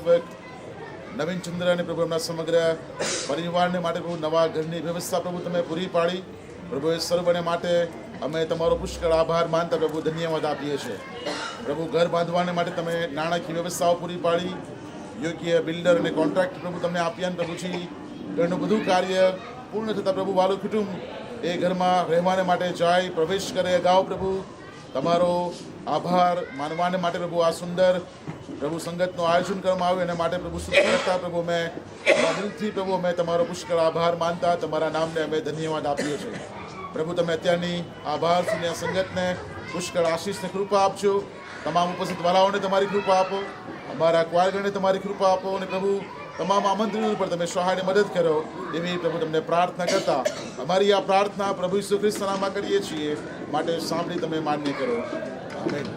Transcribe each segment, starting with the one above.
સેવક નવીન ચંદ્ર અને પ્રભુ એમના સમગ્ર પરિવારને માટે પ્રભુ નવા ઘરની વ્યવસ્થા પ્રભુ તમે પૂરી પાડી. પ્રભુ એ સર્વને માટે અમે તમારો પુષ્કળ આભાર માનતા પ્રભુ ધન્યવાદ આપીએ છીએ. પ્રભુ ઘર બાંધવાને માટે તમે નાણાકીય વ્યવસ્થાઓ પૂરી પાડી, યોગ્ય બિલ્ડર અને કોન્ટ્રાક્ટ પ્રભુ તમને આપ્યા ને પ્રભુજી ઘરનું બધું કાર્ય પૂર્ણ થતાં પ્રભુ વાલું કુટુંબ એ ઘરમાં રહેવાને માટે જાય પ્રવેશ કરે અગાઉ પ્રભુ તમારો આભાર માનવાને માટે પ્રભુ આ સુંદર પ્રભુ સંગતનું આયોજન કરવામાં આવ્યું એના માટે પ્રભુ સુખ કરતા પ્રભુ અમે દિલથી પ્રભુ અમે તમારો પુષ્કળ આભાર માનતા તમારા નામને અમે ધન્યવાદ આપીએ છીએ. પ્રભુ તમે અત્યારની આભાર સુની આ સંગતને પુષ્કળ આશીષને કૃપા આપજો. તમામ ઉપસ્થિત વાલાઓને તમારી કૃપા આપો, અમારા ક્વારગણને તમારી કૃપા આપો અને પ્રભુ તમામ આમંત્રણો પર તમે સહાયને મદદ કરો એવી પ્રભુ તમને પ્રાર્થના કરતા અમારી આ પ્રાર્થના પ્રભુ ઈસુ ખ્રિસ્તના નામમાં કરીએ છીએ માટે સાંભળી તમે માન્ય કરો. આમેન.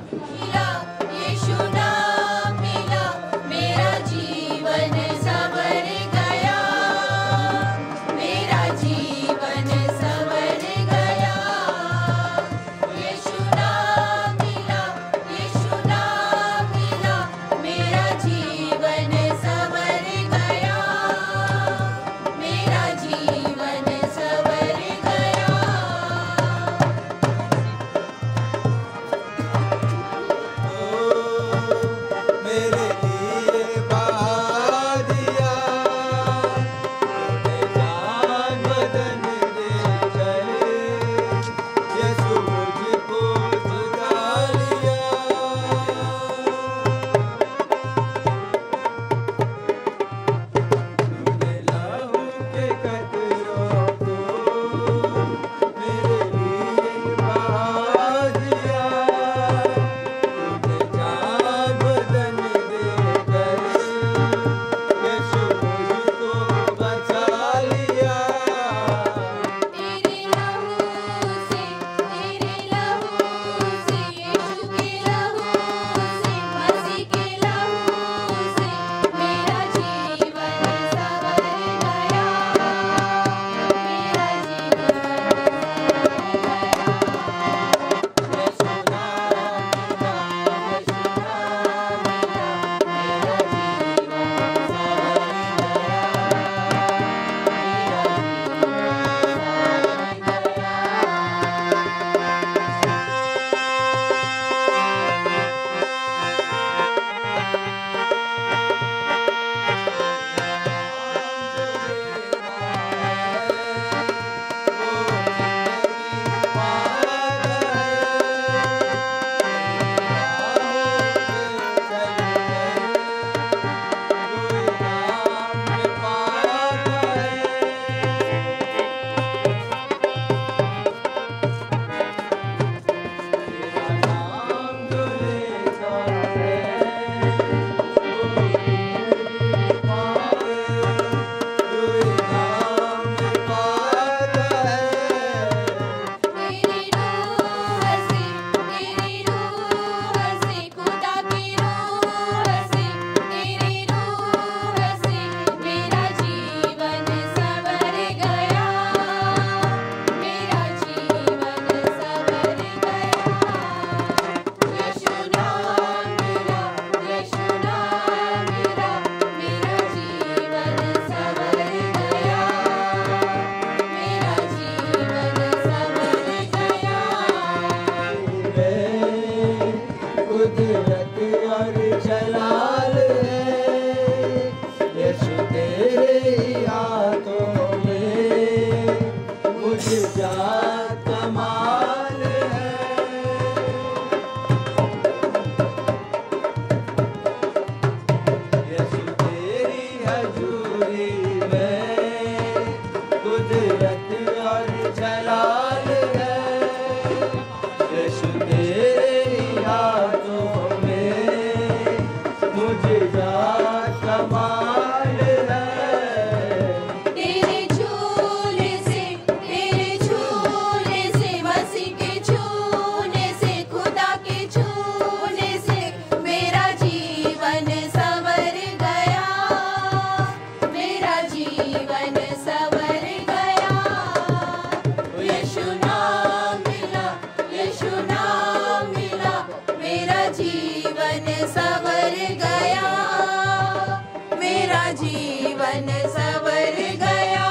जीवन सवर गया।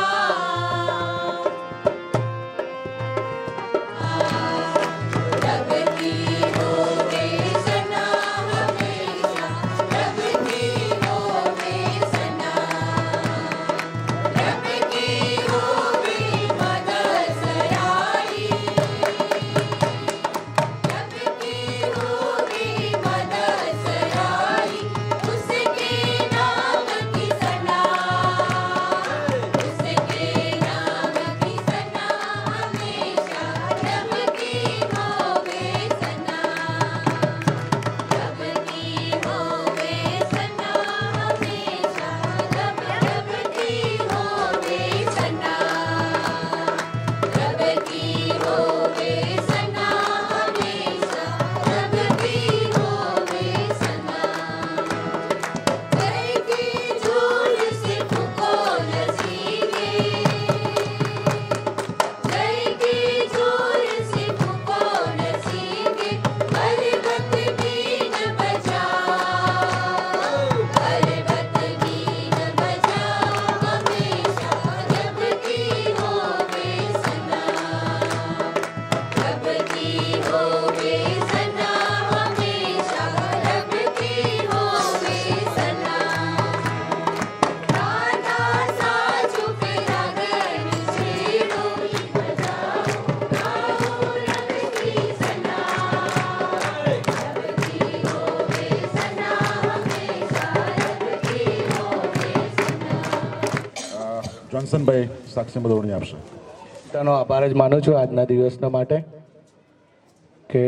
रब की होवे सना हमेशा, रब की होवे सना, रब की होवे मदद सराई, रब की होवे मदद सराई, उसके नाम की सना, उसके नाम की सना हमेशा, रब की होवे सना, रब की होवे सना हमेशा, रब की होवे सना, रब की होवे सना हमेशा, रब की होवे सना। जय की झूल से फूको नसीबे, जय की झूल से फूको नसीबे, पर्वत भी न बजाओ, पर्वत भी न बजाओ हमेशा, रब की होवे सना, रब की होवे सना हमेशा, रब की होवे सना। राधा साजू के रागन छेड़ो, बजाओ गाओ रब की सना, रब की होवे सना हमेशा, रब की होवे सना। જોન્સનભાઈ સાક્ષી બદોણી આપશે. પોતાનો આભાર જ માનું છું આજના દિવસના માટે કે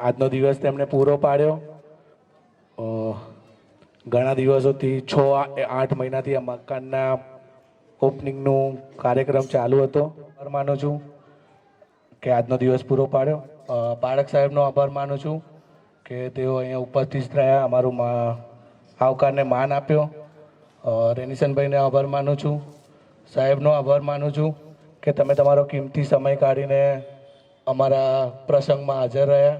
આજનો દિવસ તેમણે પૂરો પાડ્યો. ઘણા દિવસોથી 6-8 મહિનાથી આ મકાનના ઓપનિંગનું કાર્યક્રમ ચાલુ હતો. આભાર માનું છું કે આજનો દિવસ પૂરો પાડ્યો. પાળક સાહેબનો આભાર માનું છું કે તેઓ અહીંયા ઉપસ્થિત રહ્યા, અમારું આવકારને માન આપ્યો. રેનિશનભાઈને આભાર માનું છું, સાહેબનો આભાર માનું છું કે તમે તમારો કિંમતી સમય કાઢીને અમારા પ્રસંગમાં હાજર રહ્યા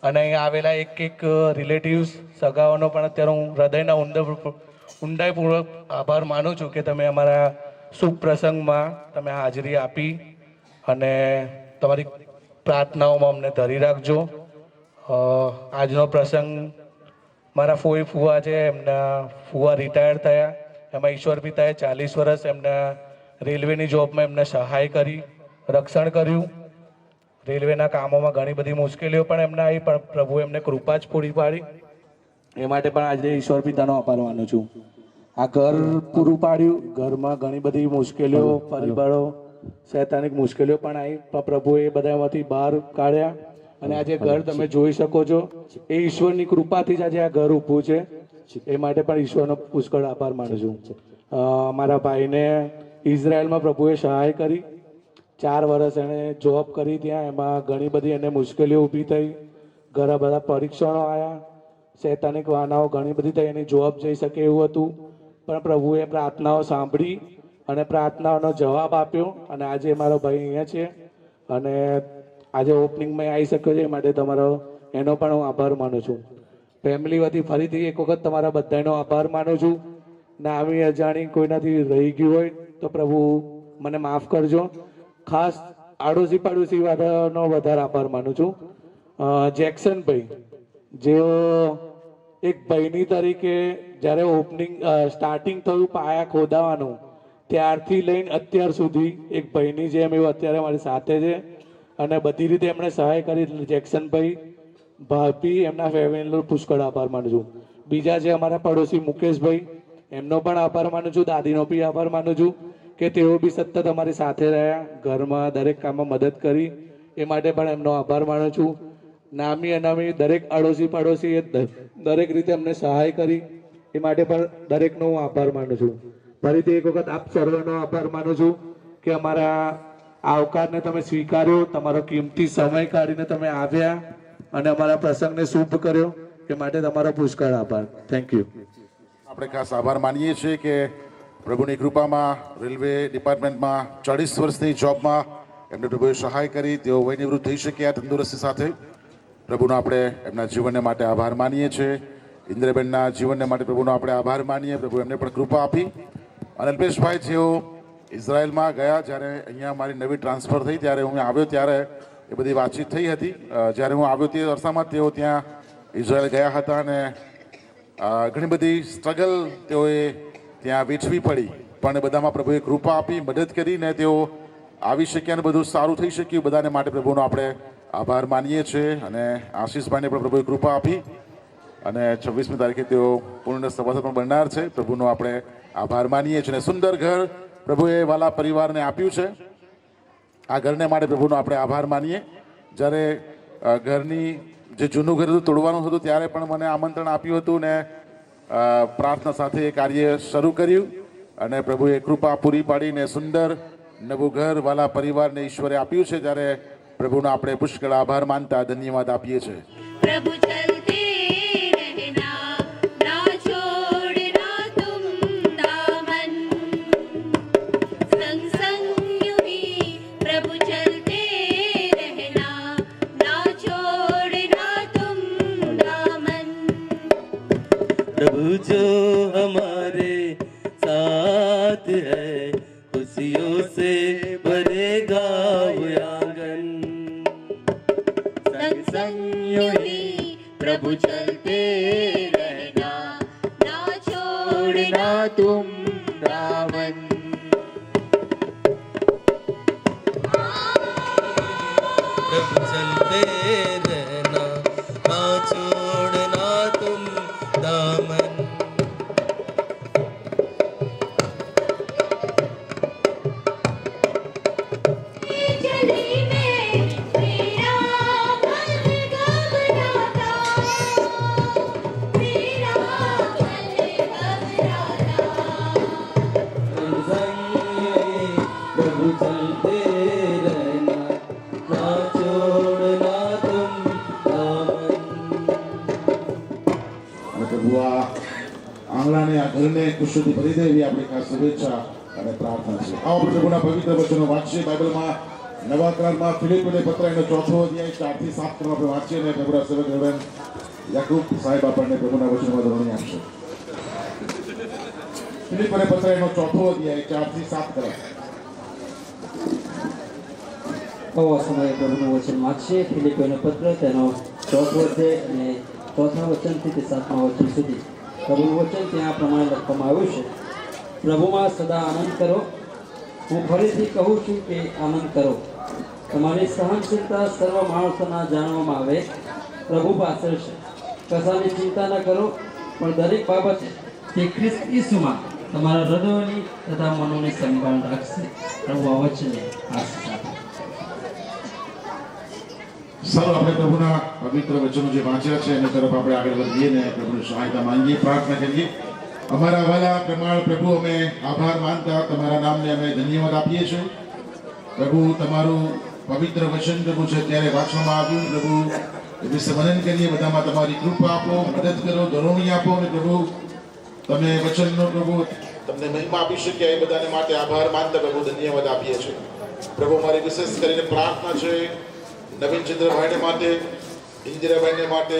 અને અહીંયા આવેલા એક રિલેટિવ્સ સગાઓનો પણ અત્યારે હું હૃદયના ઊંડાઈપૂર્વક આભાર માનું છું કે તમે અમારા શુભ પ્રસંગમાં તમે હાજરી આપી અને તમારી પ્રાર્થનાઓમાં અમને ધરી રાખજો. આજનો પ્રસંગ મારા ફોઈ ફુવા છે, એમના ફુવા રિટાયર્ડ થયા, એમાં ઈશ્વર પિતાએ 40 વર્ષ એમના રેલવેની જોબમાં એમને સહાય કરી, રક્ષણ કર્યું. રેલવેના કામોમાં ઘણી બધી મુશ્કેલીઓ પણ એમને આવી, પણ પ્રભુ એમને કૃપા જ પૂરી પાડી. એ માટે પણ આજે ઈશ્વર પિતાનો આભાર માનું છું. આ ઘર પૂરું પાડ્યું, ઘરમાં ઘણી બધી મુશ્કેલીઓ, પરિબળો, શૈતાનિક મુશ્કેલીઓ પણ આવી, પણ પ્રભુએ એ બધામાંથી બહાર કાઢ્યા અને આજે ઘર તમે જોઈ શકો છો. એ ઈશ્વરની કૃપાથી જ આજે આ ઘર ઊભું છે. એ માટે પણ ઈશ્વરનો પુષ્કળ આભાર માનું છું. મારા ભાઈને ઇઝરાયલમાં પ્રભુએ સહાય કરી. 4 વર્ષ એણે જોબ કરી ત્યાં, એમાં ઘણી બધી એને મુશ્કેલીઓ ઊભી થઈ, ઘણા બધા પરીક્ષણો આવ્યા, શૈતાનિક વાનાઓ ઘણી બધી થઈ, એની જોબ જઈ શકે એવું હતું, પણ પ્રભુએ પ્રાર્થનાઓ સાંભળી અને પ્રાર્થનાઓનો જવાબ આપ્યો અને આજે મારો ભાઈ અહીંયા છે અને આજે ઓપનિંગમાં આવી શક્યો છે. એ માટે તમારો એનો પણ હું આભાર માનું છું. ફેમિલી વતી ફરીથી એક વખત તમારા બધાનો આભાર માનું છું. નામી અજાણી કોઈનાથી રહી ગયું હોય તો પ્રભુ મને માફ કરજો. ખાસ આડોશી પાડોશી વાળાનો વધારે આભાર માનું છું. જેક્સનભાઈ, જેઓ એક બહેની તરીકે જ્યારે ઓપનિંગ સ્ટાર્ટિંગ થયું પાયા ખોદાવાનું ત્યારથી લઈને અત્યાર સુધી એક બહેની જેમ એવું અત્યારે મારી સાથે છે અને બધી રીતે એમણે સહાય કરી. જેક્સનભાઈ, ભાભી, એમના ફેમિલીનો પુષ્કળ આભાર માનું છું. બીજા છે અમારા પડોશી મુકેશભાઈ, એમનો પણ આભાર માનું છું. દાદીનો બી આભાર માનું છું કે તેઓ બી સતત અમારી સાથે રહ્યા, ઘરમાં દરેક કામમાં મદદ કરી. એ માટે પણ એમનો આભાર માનું છું. નામી અનામી દરેક આડોશી પાડોશીએ દરેક રીતે અમને સહાય કરી. એ માટે પણ દરેકનો હું આભાર માનું છું. ફરીથી એક વખત આપ સર્વનો આભાર માનું છું કે અમારા આવકારને તમે સ્વીકાર્યો, તમારો કિંમતી સમય કાઢીને તમે આવ્યા અને અમારા પ્રસંગને શુભ કર્યો. એ માટે તમારો પુષ્કળ આભાર. Thank you. આપણે ખાસ આભાર માનીએ છીએ કે પ્રભુની કૃપામાં રેલવે ડિપાર્ટમેન્ટમાં 40 વર્ષની જોબમાં એમને પ્રભુએ સહાય કરી, તેઓ વયનિવૃત્ત થઈ શક્યા તંદુરસ્તી સાથે. પ્રભુનો આપણે એમના જીવનને માટે આભાર માનીએ છીએ. ઇન્દ્રબેનના જીવનને માટે પ્રભુનો આપણે આભાર માનીએ. પ્રભુ એમને પણ કૃપા આપી. અને અલ્પેશભાઈ જેઓ ઇઝરાયલમાં ગયા, જ્યારે અહીંયા મારી નવી ટ્રાન્સફર થઈ ત્યારે હું આવ્યો ત્યારે એ બધી વાતચીત થઈ હતી. જ્યારે હું આવ્યો તે અરસામાં તેઓ ત્યાં ઇઝરાયલ ગયા હતા અને ઘણી બધી સ્ટ્રગલ તેઓએ ત્યાં વેઠવી પડી, પણ બધામાં પ્રભુએ કૃપા આપી, મદદ કરીને તેઓ આવી શક્યા અને બધું સારું થઈ શક્યું. બધાને માટે પ્રભુનો આપણે આભાર માનીએ છીએ. અને આશીષભાઈને પણ પ્રભુએ કૃપા આપી અને 26મી તારીખે તેઓ પૂર્ણ સભાસદ પણ બનનાર છે. પ્રભુનો આપણે આભાર માનીએ છીએ. અને સુંદર ઘર પ્રભુએ વાલા પરિવારને આપ્યું છે. આ ઘરને માટે પ્રભુનો આપણે આભાર માનીએ. જ્યારે ઘરની જે જૂનું ઘર હતું તોડવાનું હતું ત્યારે પણ મને આમંત્રણ આપ્યું હતું ને પ્રાર્થના સાથે એ કાર્ય શરૂ કર્યું અને પ્રભુએ કૃપા પૂરી પાડીને સુંદર નવું ઘર વાલા પરિવારને ઈશ્વરે આપ્યું છે. ત્યારે પ્રભુનો આપણે પુષ્કળ આભાર માનતા ધન્યવાદ આપીએ છીએ. प्रभु चलते रहना ना छोड़ना तुम दामन संग संग यूं ही प्रभु चलते रहना ना छोड़ना तुम दामन प्रभु जो हमारे साथ है खुशियों से भरेगा वो आंगन संग संग यूं ही प्रभु चलते रहना ना छोड़ना तुम दामन प्रभु चलते रहना ना छोड़ना तुम दामन जली में मेरा मन घबराता मेरा मन घबराता प्रभु चलते रहना ना छोड़ना तुम दामन અને પ્રભુ આ આંગણાને આ ઘરને ખુશીથી ભરી દે એવી આપણી ખાસ શુભેચ્છા અને પ્રાર્થના છે. આવો આપણે પ્રભુના પવિત્ર વચનો વાંચીએ. બાઇબલમાં નવા કરારમાં ફિલિપીને પત્ર એનો 4થો અધ્યાય 4 થી 7 કલમ આપણે વાંચીએ અને પ્રભુના સેવક રેવરેન્ડ યાકૂબ સાહેબ આપણને પ્રભુના વચનોમાં ધોરણી આપશે. ફિલિપીને પત્ર એનો 4થો અધ્યાય 4 થી 7 કલમ. આવા સમયે પ્રભુનું વચન વાંચીએ. ફિલિપીઓનો પત્ર તેનો 4થો અધ્યાય અને 4થા વચનથી તે 7મા વચન સુધી પ્રભુનું વચન ત્યાં પ્રમાણે લખવામાં આવ્યું છે. પ્રભુમાં સદા આનંદ કરો. હું ફરીથી કહું છું કે આનંદ કરો. તમારી સહનશીલતા સર્વ માણસોના જાણવામાં આવે. પ્રભુ પાસે છે. કશાની ચિંતા ન કરો, પણ દરેક બાબતે તે ખ્રિસ્ત ઈસુમાં તમારા હૃદયોની તથા મનોની સંભાળ રાખશે. પ્રભુ આ વચને આશીષ આપે. સર્વ આપણે પ્રભુના પવિત્ર વચનો જે વાંચ્યા છે એની તરફ આપણે આગળ વધીએ ને પ્રભુની સહાયતા માંગીએ, પ્રાર્થના કરીએ. અમારા વાલા પ્રમાણ પ્રભુ, અમે આભાર માનતા તમારા નામને અમે ધન્યવાદ આપીએ છીએ. પ્રભુ તમારું પવિત્ર વચન પ્રભુ છે ત્યારે વાંચવામાં આવ્યું. પ્રભુ એ વિશે વર્ણન કરીએ. બધામાં તમારી કૃપા આપો, મદદ કરો, ધોરણી આપો અને પ્રભુ તમે વચનનો પ્રભુ તમને મહિમા આપી શક્યા એ બધાને માટે આભાર માનતા પ્રભુ ધન્યવાદ આપીએ છીએ. પ્રભુ મારી વિશેષ કરીને પ્રાર્થના છે નવીનચંદ્રભાઈને માટે, ઇન્દિરાભાઈને માટે,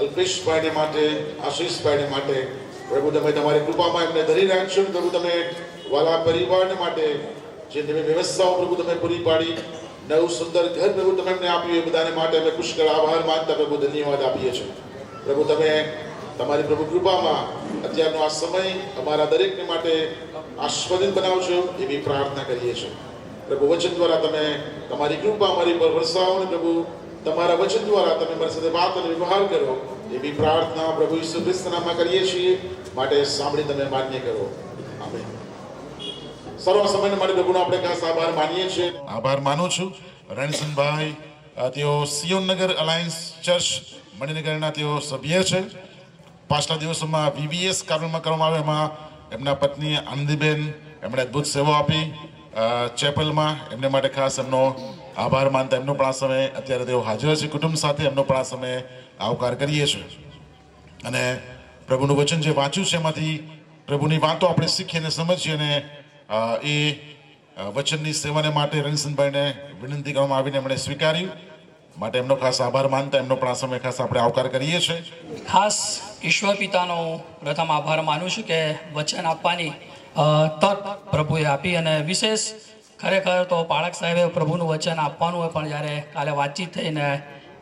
અલ્પેશભાઈને માટે, આશીષભાઈને માટે. પ્રભુ તમે તમારી કૃપામાં એમને ધરી રાખશો. પ્રભુ તમે વાલા પરિવારને માટે જે તમે વ્યવસ્થાઓ પ્રભુ તમે પૂરી પાડી, નવું સુંદર ઘર પ્રભુ તમે એમને આપ્યું એ બધાને માટે અમે પુષ્કળ આભાર માનતા પ્રભુ ધન્યવાદ આપીએ છીએ. પ્રભુ તમે તમારી પ્રભુ કૃપામાં અત્યારનો આ સમય અમારા દરેકને માટે આસ્વાદિત બનાવશો એવી પ્રાર્થના કરીએ છીએ. પ્રભુ વચન દ્વારા તમે તમારી કૃપા અમારી પર વરસાવો અને પ્રભુ તમારા વચન દ્વારા તમે મારી સાથે વાત અને વ્યવહાર કરો એવી પ્રાર્થના પ્રભુ ઈસુ ખ્રિસ્તના નામમાં કરીએ છીએ. માટે સાંભળી તમે માન્ય કરો. આમેન. સર્વ સમયને માટે પ્રભુનો આપણે ખાસ આભાર માનીએ છીએ. આભાર માનું છું રણસનભાઈ, તેઓ સિયોનનગર અલાયન્સ ચર્ચ મણિનગરના તેઓ સભ્ય છે. પાછલા દિવસોમાં VVS કાર્યક્રમમાં કરવામાં આવ્યો, એમાં એમના પત્ની આનંદીબેન એમણે અદ્ભુત સેવા આપી ચેપલમાં. એમને માટે ખાસ એમનો આભાર માનતા એમનો પણ આ સમયે અત્યારે તેઓ હાજર છે કુટુંબ સાથે. એમનો પણ આ સમયે આવકાર કરીએ છીએ. અને પ્રભુનું વચન જે વાંચ્યું છે એમાંથી પ્રભુની વાતો આપણે શીખીએ અને સમજીએ અને એ વચનની સેવાને માટે રણસનભાઈને વિનંતી કરવામાં આવીને એમણે સ્વીકાર્યું. માટે એમનો ખાસ આભાર માનતા એમનો પણ આ સમયે ખાસ આપણે આવકાર કરીએ છીએ. ખાસ ઈશ્વર પિતાનો પ્રથમ આભાર માનું છું કે વચન આપવાની તક પ્રભુએ આપી, અને વિશેષ ખરેખર તો પાળક સાહેબે પ્રભુનું વચન આપવાનું હોય, પણ જ્યારે કાલે વાતચીત થઈને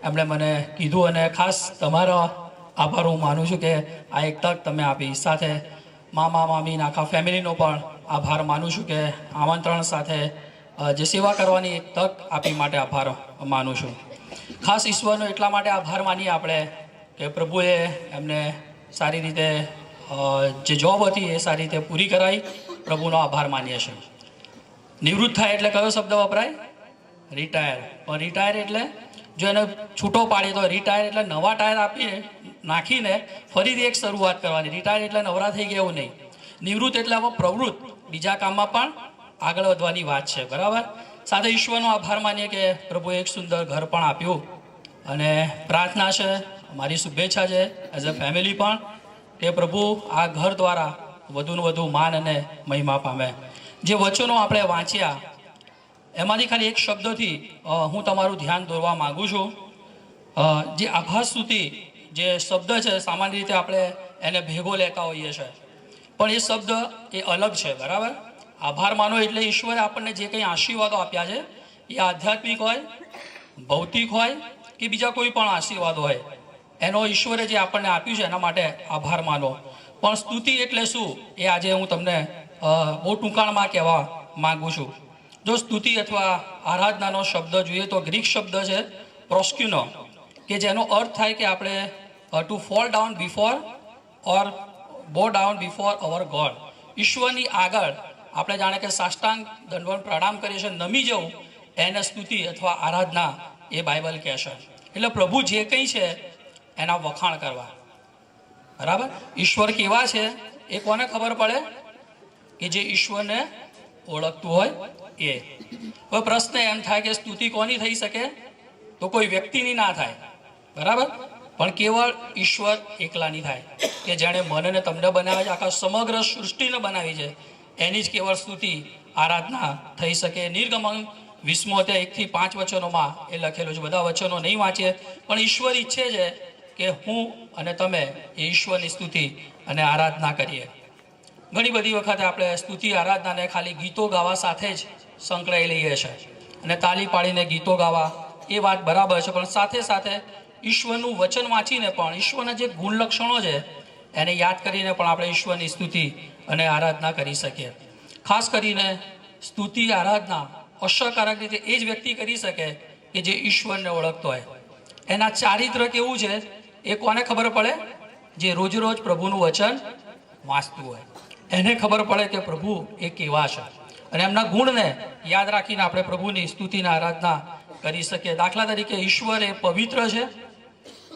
એમણે મને કીધું, અને ખાસ તમારો આભાર હું માનું છું કે આ એક તક તમે આપી. સાથે મામા મામી આખા ફેમિલીનો પણ આભાર માનું છું કે આમંત્રણ સાથે જે સેવા કરવાની એક તક આપી માટે આભાર માનું છું. ખાસ ઈશ્વરનો એટલા માટે આભાર માનીએ આપણે કે પ્રભુએ એમને સારી રીતે જે જોબ હતી એ સારી રીતે પૂરી કરાવી. પ્રભુનો આભાર માનીએ છીએ. નિવૃત્ત થાય એટલે કયો શબ્દ વપરાય? રિટાયર. પણ રિટાયર એટલે જો એને છૂટો પાડીએ તો રિટાયર એટલે નવા ટાયર આપીને નાખીને ફરીથી એક શરૂઆત કરવાની. રિટાયર એટલે નવરા થઈ ગયા એવું નહીં. નિવૃત્ત એટલે હવે પ્રવૃત્ત બીજા કામમાં પણ આગળ વધવાની વાત છે, બરાબર. સાથે ઈશ્વરનો આભાર માનીએ કે પ્રભુએ એક સુંદર ઘર પણ આપ્યું, અને પ્રાર્થના છે, મારી શુભેચ્છા છે એઝ અ ફેમિલી પણ, કે પ્રભુ આ ઘર દ્વારા વધુને વધુ માન અને મહિમા પામે. જે વચનો આપણે વાંચ્યા એમાંથી ખાલી એક શબ્દથી હું તમારું ધ્યાન દોરવા માગું છું. જે આભાસ સ્તુતિ જે શબ્દ છે, સામાન્ય રીતે આપણે એને ભેગો લેતા હોઈએ છીએ, પણ એ શબ્દ એ અલગ છે, બરાબર. આભાર માનો એટલે ઈશ્વરે આપણને જે કંઈ આશીર્વાદો આપ્યા છે એ આધ્યાત્મિક હોય, ભૌતિક હોય કે બીજા કોઈ પણ આશીર્વાદ હોય, એનો ઈશ્વરે જે આપણને આપ્યું છે એના માટે આભાર માનો. પણ સ્તુતિ એટલે શું એ આજે હું તમને બહુ ટૂંકાણમાં કહેવા માગું છું. જો સ્તુતિ અથવા આરાધનાનો શબ્દ જોઈએ તો ગ્રીક શબ્દ છે પ્રોસ્ક્યુનો, કે જેનો અર્થ થાય કે આપણે ટુ ફોલ ડાઉન બિફોર ઓર બો ડાઉન બિફોર અવર ગોડ. ઈશ્વરની આગળ આપણે જાણે કે સાષ્ટાંગ દંડવત પ્રણામ કરીએ છીએ, નમી જવું, એને સ્તુતિ અથવા આરાધના એ બાઇબલ કહે છે. એટલે પ્રભુ જે કંઈ છે એના વખાણ કરવા, બરાબર. ઈશ્વર કેવા છે એ કોને ખબર પડે? કે જે ઈશ્વરને ઓળખતું હોય એ. હવે પ્રશ્ન એમ થાય કે સ્તુતિ કોની થઈ શકે? તો કોઈ વ્યક્તિની ના થાય, બરાબર, પણ કેવળ ઈશ્વર એકલાની થાય, કે જેણે મને ને તમને બનાવ્યા છે, આખા સમગ્ર સૃષ્ટિને બનાવી છે, એની જ કેવળ સ્તુતિ આરાધના થઈ શકે. નિર્ગમન 20 1-5 વચનોમાં એ લખેલું છે. બધા વચનો નહીં વાંચીએ, પણ ઈશ્વર ઈચ્છે છે કે હું અને તમે એ ઈશ્વરની સ્તુતિ અને આરાધના કરીએ. ઘણી બધી વખતે આપણે સ્તુતિ આરાધનાને ખાલી ગીતો ગાવા સાથે જ સંકળાઈ લઈએ છીએ, અને તાલી પાડીને ગીતો ગાવા એ વાત બરાબર છે, પણ સાથે સાથે ઈશ્વરનું વચન વાંચીને પણ ઈશ્વરના જે ગુણ લક્ષણો છે એને યાદ કરીને પણ આપણે ઈશ્વરની સ્તુતિ અને આરાધના કરી શકીએ. ખાસ કરીને સ્તુતિ આરાધના અસરકારક રીતે એ જ વ્યક્તિ કરી શકે કે જે ઈશ્વરને ઓળખતો હોય. એના ચારિત્ર કેવું છે એ કોને ખબર પડે? જે રોજ રોજ પ્રભુનું વચન વાંચતું હોય એને ખબર પડે કે પ્રભુ એ કેવા છે, અને એમના ગુણને યાદ રાખીને આપણે પ્રભુની સ્તુતિને આરાધના કરી શકીએ. દાખલા તરીકે ઈશ્વર એ પવિત્ર છે,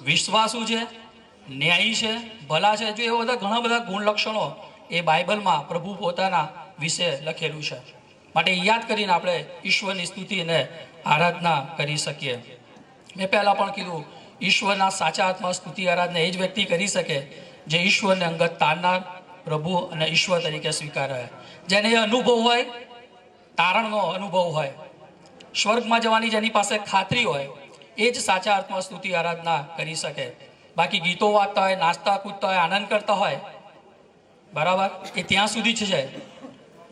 વિશ્વાસુ છે, ન્યાયી છે, ભલા છે. જો એવા બધા ઘણા બધા ગુણ લક્ષણો એ બાઇબલમાં પ્રભુ પોતાના વિશે લખેલું છે. માટે યાદ કરીને આપણે ઈશ્વરની સ્તુતિ અને આરાધના કરી શકીએ. મેં પહેલાં પણ કીધું, ઈશ્વરના સાચા આત્મા સ્તુતિ આરાધના એ જ વ્યક્તિ કરી શકે જે ઈશ્વરને અંગત તારનાર, પ્રભુ અને ઈશ્વર તરીકે સ્વીકારે, જેને એ અનુભવ હોય, તારણનો અનુભવ હોય, સ્વર્ગમાં જવાની જેની પાસે ખાતરી હોય, એ જ સાચા અર્થમાં સ્તુતિ આરાધના કરી શકે. બાકી ગીતો વાગતા હોય, નાચતા કૂદતા હોય, આનંદ કરતા હોય, બરાબર, એ ત્યાં સુધી જ છે.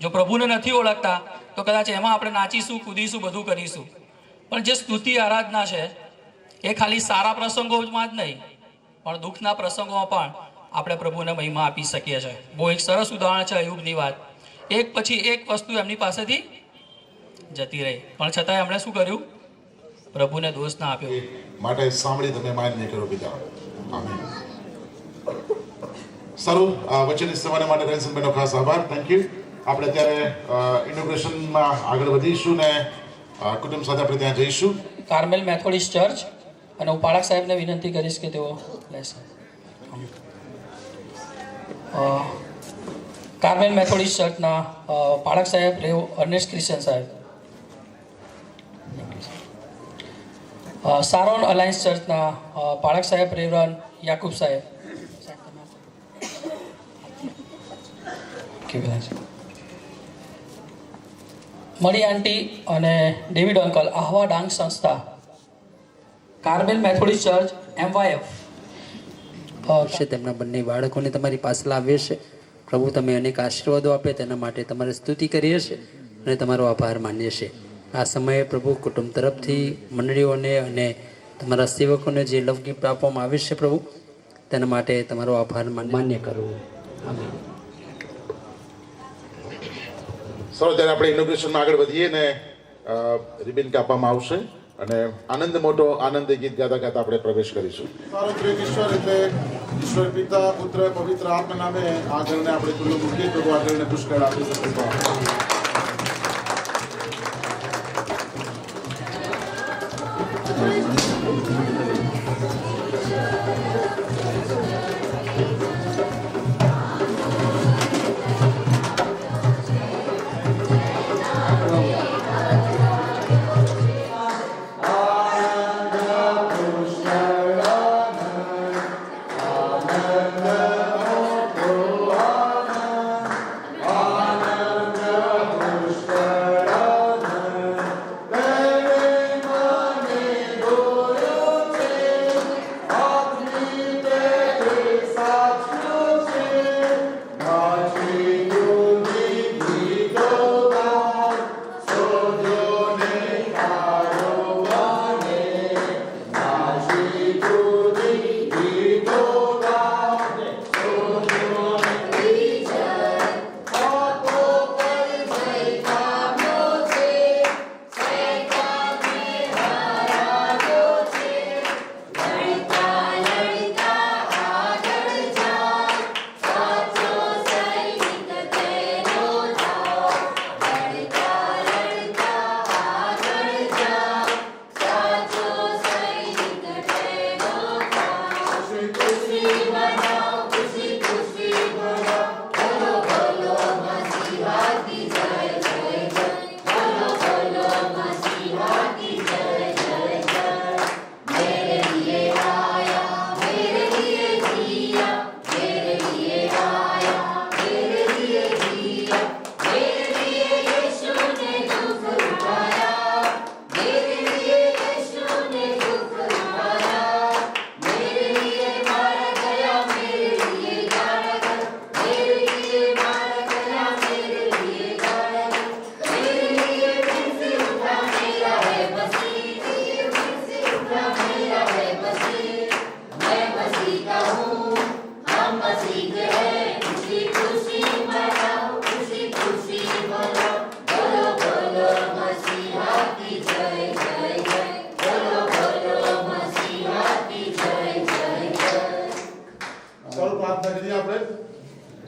જો પ્રભુને નથી ઓળખતા તો કદાચ એમાં આપણે નાચીશું, કૂદીશું, બધું કરીશું. પણ જે સ્તુતિ આરાધના છે એ ખાલી સારા પ્રસંગોમાં જ નહીં, પણ દુઃખના પ્રસંગોમાં પણ આપણે પ્રભુને મહિમા આપી શકીએ છીએ. બહુ એક સરસ ઉદાહરણ છે અયુબની વાત. એક પછી એક વસ્તુ એમની પાસેથી જતી રહી, પણ છતાંય એમણે શું કર્યું? પ્રભુને દોષ ના આપ્યો. માટે સાંભળી તમે માન્ય કરો પિતા. આમીન. સારું, વચનની સેવાને માટે રેન્સનભાઈનો ખાસ આભાર. Thank you. આપણે અત્યારે ઇનોગ્રેશનમાં આગળ વધીશું ને કુટુંબ સાથે આપણે ત્યાં જઈશું. કાર્મેલ મેથોડિસ્ટ ચર્ચ, અને હું પાળક સાહેબને વિનંતી કરીશ કે તેઓ લેશે. કાર્મેલ મેથોડિસ્ટ ચર્ચના પાળક સાહેબ રેવ અર્નેસ્ટ ક્રિશ્ચન સાહેબ, સારોન અલાયન્સ ચર્ચના પાળક સાહેબ રેવરન યાકુબ સાહેબ, મણી આંટી અને ડેવિડ અંકલ, આહવા ડાંગ સંસ્થા, કાર્મેલ મેથોડિસ્ટ ચર્ચ MYF, છે તેમના બંને બાળકોને તમારી પાસે લાવીએ છે પ્રભુ તમે અનેક આશીર્વાદો આપે તેના માટે તમારી સ્તુતિ કરીએ છીએ અને તમારો આભાર માનીએ છીએ આ સમયે પ્રભુ કુટુંબ તરફથી મંડળીઓને અને તમારા સેવકોને જે લવ ગિફ્ટ આપવામાં આવે છે પ્રભુ તેના માટે તમારો આભાર માન્ય કરો આમીન. સર ત્યારે આપણે ઇનોગ્રેશનમાં આગળ વધીએ ને રિબિન કાપવામાં આવશે અને આનંદ મોટો આનંદ ગીત ગાતા ગાતા આપણે પ્રવેશ કરીશું. સાર્વત્રિક ઈશ્વર એટલે ઈશ્વર પિતા પુત્ર પવિત્ર આત્મા નામે આગળને આપણે ખુલ્લું મૂકીએ તો આગળને પુષ્કળ આપી શકે.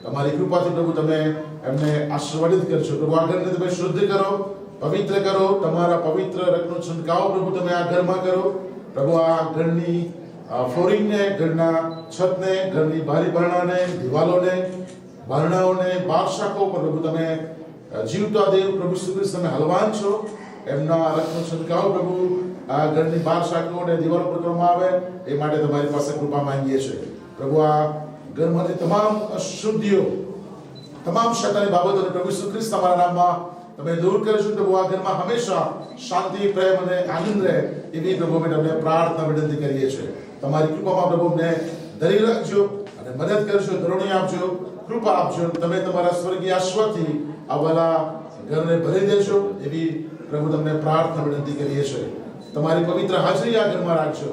તમારી કૃપાથી પ્રભુ તમે એમને આશીર્વાદિત કરશો. પ્રભુ આ ઘરને તમે શુદ્ધ કરો, પવિત્ર કરો, તમારા પવિત્ર રક્તનો છંટકાવ પ્રભુ તમે આ ઘરમાં કરો. પ્રભુ આ ઘરની ફ્લોરિંગને, ઘરના છતને, ઘરની બારી બારણાને, દિવાલોને, બારણાઓને, બાર શાખો પર પ્રભુ તમે જીવતા દેવ પ્રભુ શ્રી કૃષ્ણ તમે હલવાન છો. એમના રક્તનો છંટકાવ પ્રભુ આ ઘરની બાર શાખો અને દિવાલો પર કરવામાં આવે એ માટે તમારી પાસે કૃપા માંગીએ છીએ. પ્રભુ આ ઘરમાંથી તમામ અશુદ્ધિઓ, તમામ શૈતાની બાબતોને પ્રભુ શ્રી કૃષ્ણ તમારા નામમાં તમે દૂર કરશો. પ્રભુ આ ઘરમાં હંમેશા શાંતિ, પ્રેમ અને આનંદ રહે એવી પ્રભુ અમે તમને પ્રાર્થના વિનંતી કરીએ છીએ. તમારી કૃપામાં પ્રભુ અમને ધરી રાખજો અને મદદ કરશો, ધોરણી આપજો, કૃપા આપજો. તમે તમારા સ્વર્ગીય આશીર્વાદથી આ વાલા ઘરને ભરી દેશો એવી પ્રભુ તમને પ્રાર્થના વિનંતી કરીએ છીએ. તમારી પવિત્ર હાજરી આ ઘરમાં રાખજો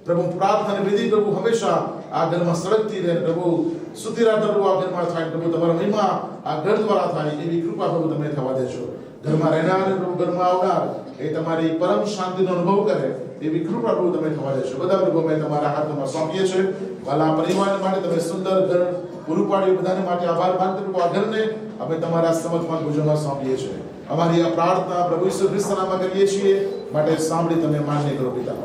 પ્રભુ. પ્રાર્થના વિધિ પ્રભુ હંમેશા આ ઘરમાં સળગતી રહે પ્રભુ. સુધીરાત પ્રભુ આ ઘરમાં થાય પ્રભુ. તમારો મહિમા આ ઘર દ્વારા થાય એવી કૃપા પ્રભુ તમે થવા દેશો. ઘરમાં રહેનાર પ્રભુ, ઘરમાં આવનાર એ તમારી પરમ શાંતિનો અનુભવ કરે એવી કૃપા પ્રભુ તમે થવા દેશો. બધા પ્રભુ અમે તમારા હાથમાં સોંપીએ છીએ. વાલા પરિવાર માટે તમે સુંદર ઘર પૂરું પાડ્યું, બધાને માટે આભાર માનતો પ્રભુ. આ ઘરને અમે તમારા સમર્પણ ભુજોમાં સોંપીએ છીએ. અમારી આ પ્રાર્થના પ્રભુ ઈસુ ખ્રિસ્તના નામમાં કરીએ છીએ, માટે સાંભળી તમે માન્ય કરો પિતા.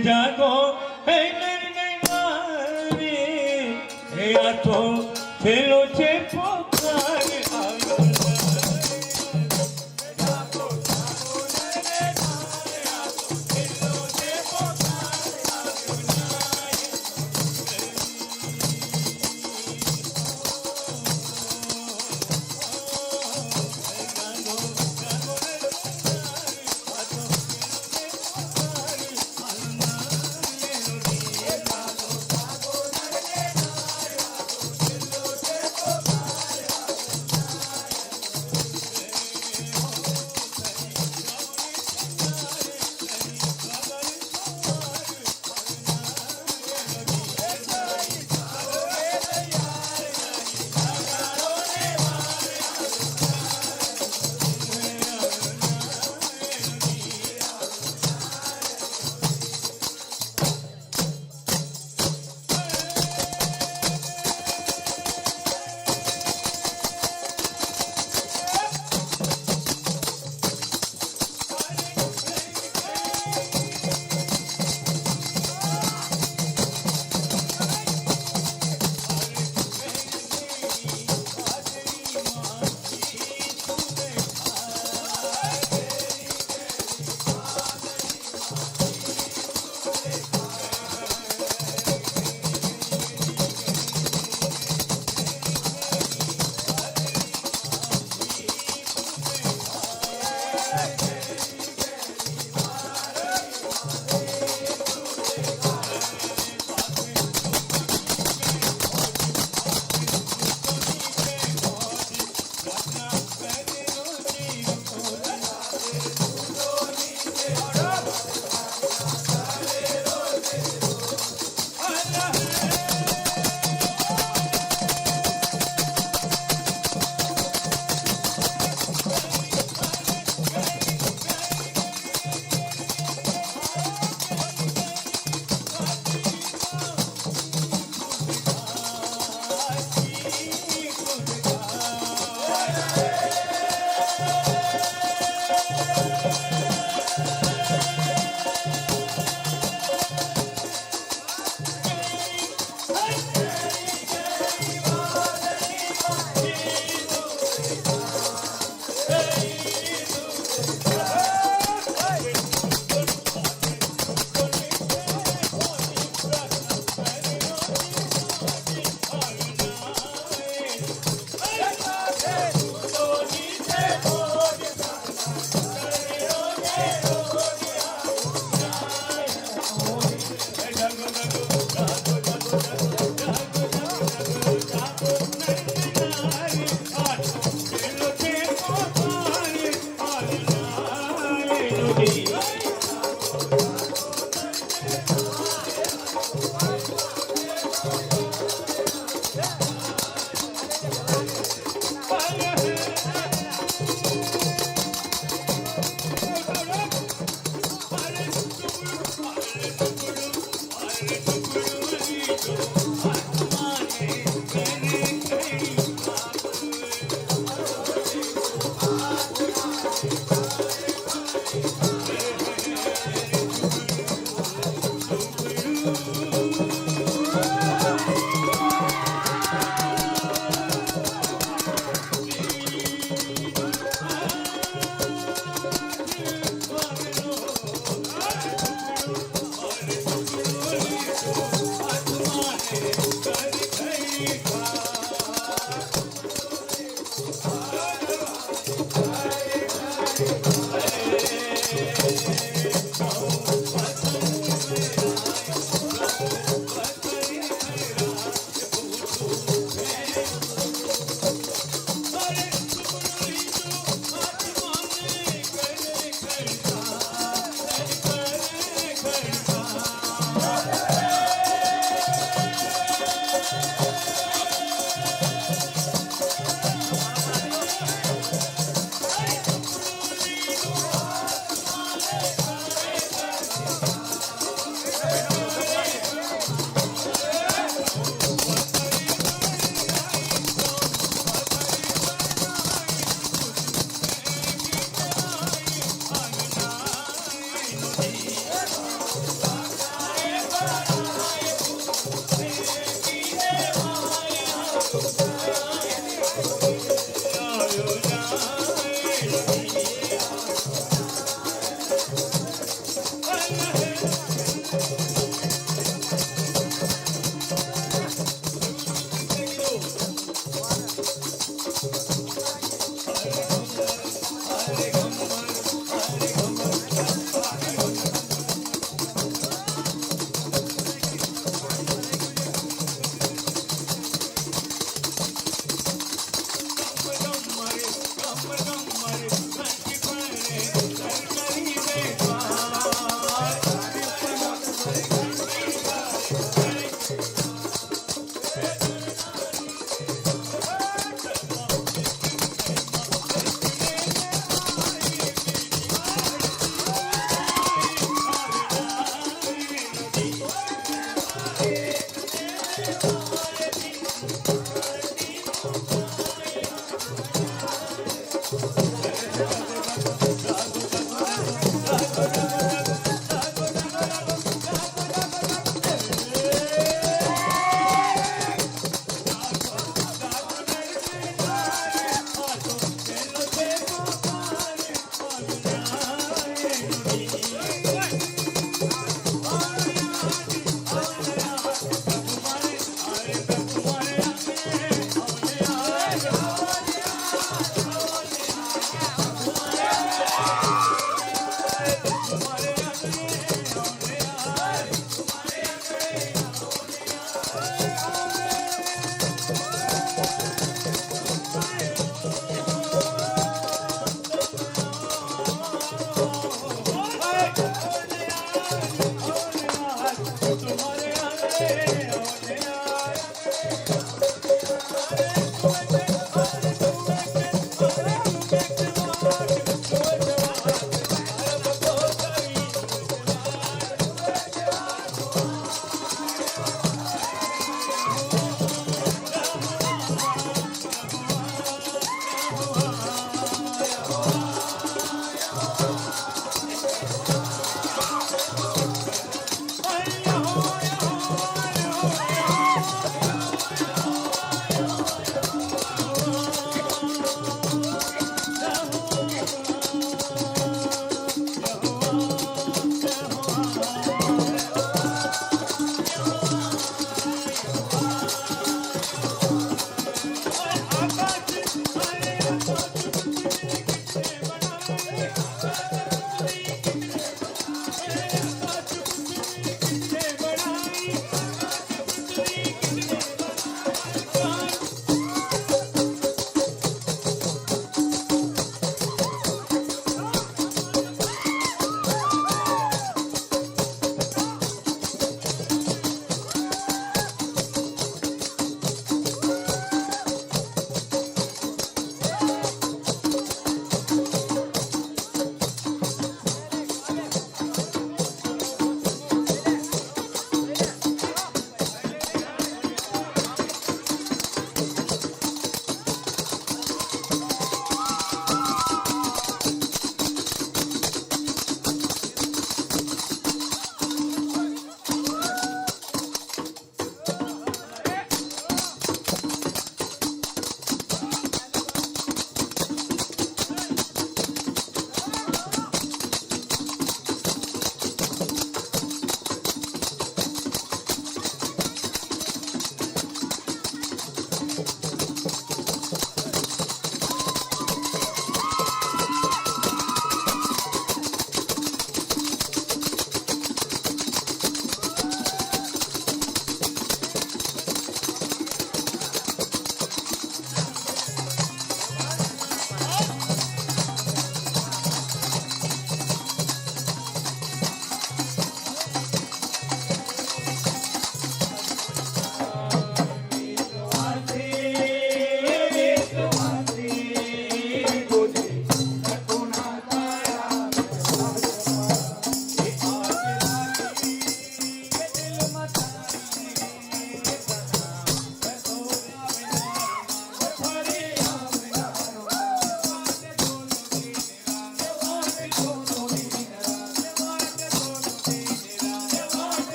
જાગો હે નર નૈનારી હે આ તો છેલ્લો છે પોકાર આવ્યો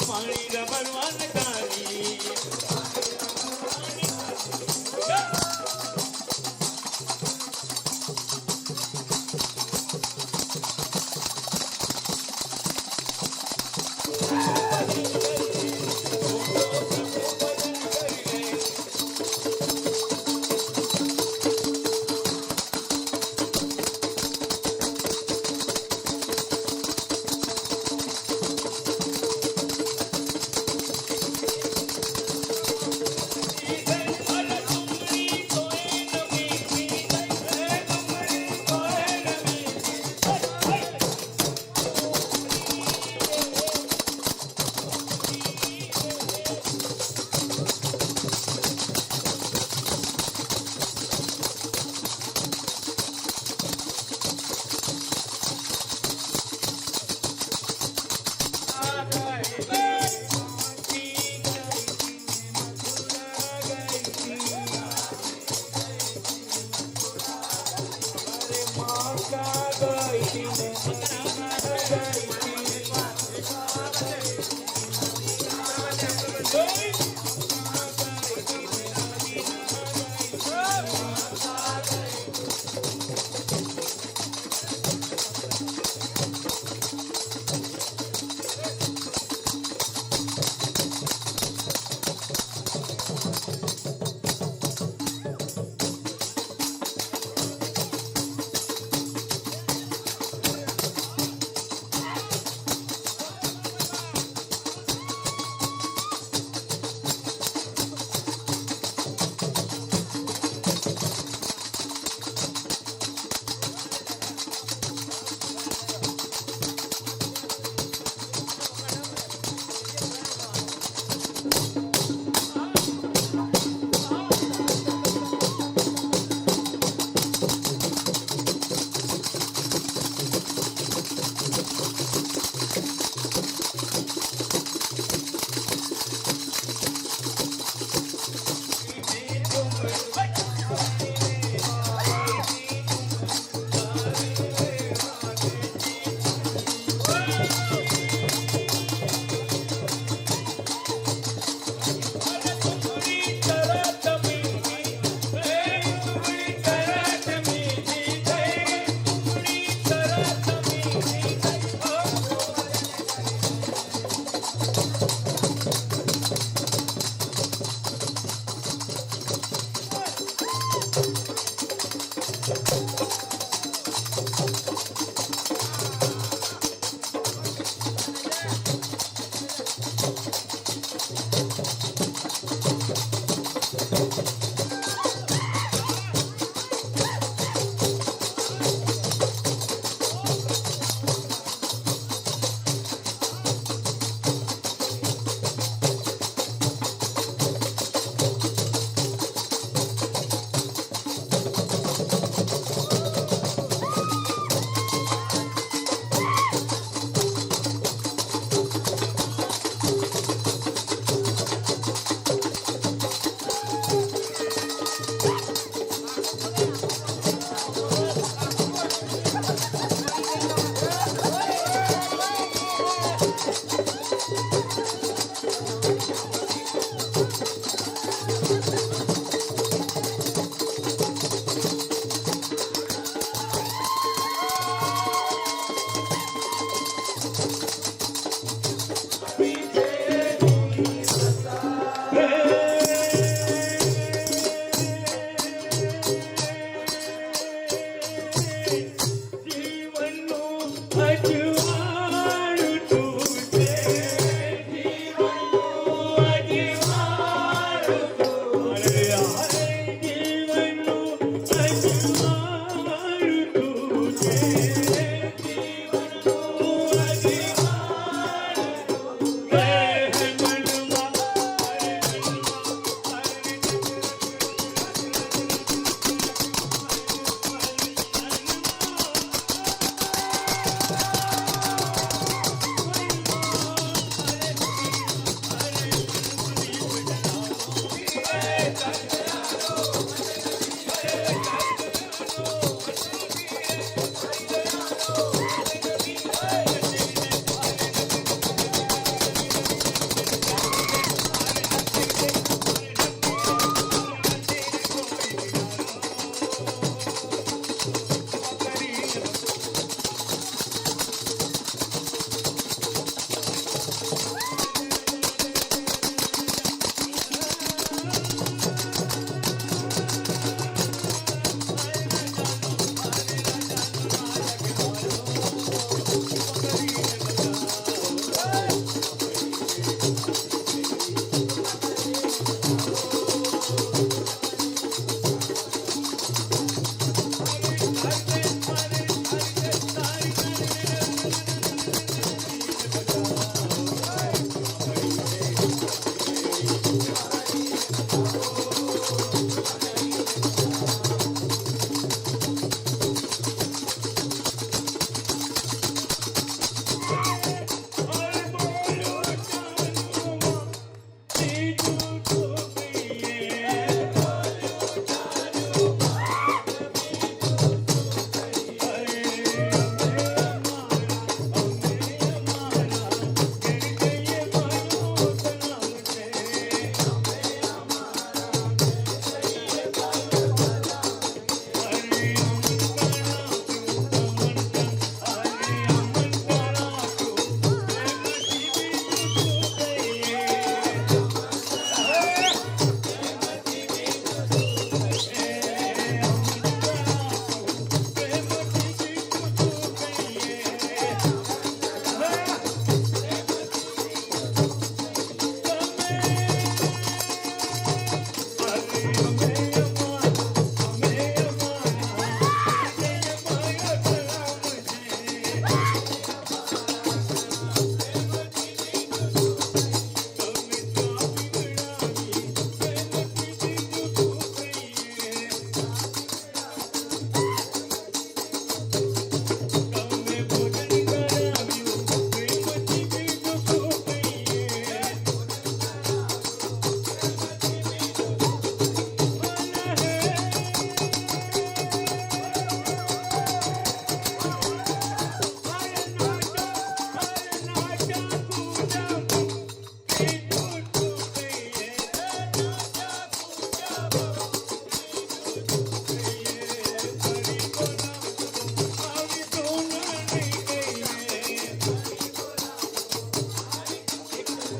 પાણી રબરવાન કાઢી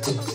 Thank you.